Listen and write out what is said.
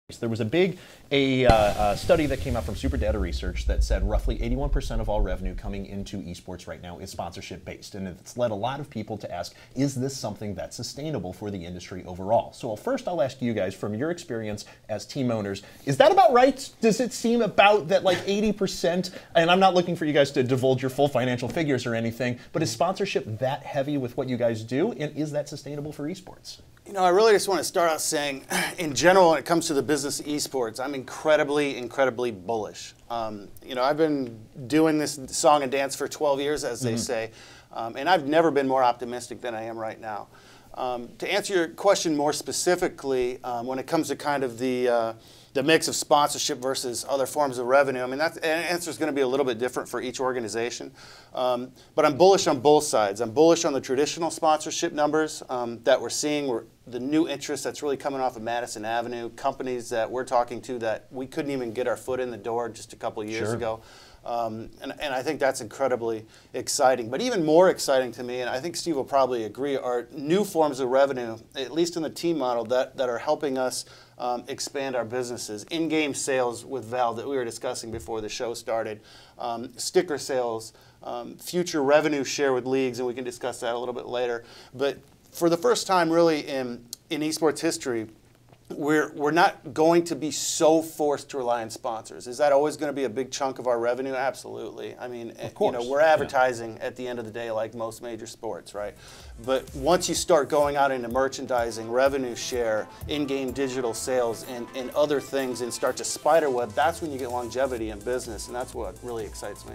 There was a big study that came out from Super Data Research that said roughly 81% of all revenue coming into esports right now is sponsorship based, and it's led a lot of people to ask, is this something that's sustainable for the industry overall? So first I'll ask you guys, from your experience as team owners, is that about right? Does it seem about that, like 80%, and I'm not looking for you guys to divulge your full financial figures or anything, but is sponsorship that heavy with what you guys do, and is that sustainable for esports? You know, I really just want to start out saying, in general, when it comes to the business of esports, I'm incredibly bullish. You know, I've been doing this song and dance for 12 years, as they say, and I've never been more optimistic than I am right now. To answer your question more specifically, when it comes to kind of the mix of sponsorship versus other forms of revenue, I mean, that answer is going to be a little bit different for each organization. But I'm bullish on both sides. I'm bullish on the traditional sponsorship numbers that we're seeing, the new interest that's really coming off of Madison Avenue, companies that we're talking to that we couldn't even get our foot in the door just a couple of years ago. And I think that's incredibly exciting. But even more exciting to me, and I think Steve will probably agree, are new forms of revenue, at least in the team model, that are helping us expand our businesses. In-game sales with Valve that we were discussing before the show started, sticker sales, future revenue share with leagues, and we can discuss that a little bit later. But for the first time really in esports history, we're not going to be so forced to rely on sponsors. Is that always going to be a big chunk of our revenue? Absolutely. I mean, you know, we're advertising at the end of the day like most major sports, right? But once you start going out into merchandising, revenue share, in-game digital sales, and other things, and start to spiderweb, that's when you get longevity in business, and that's what really excites me.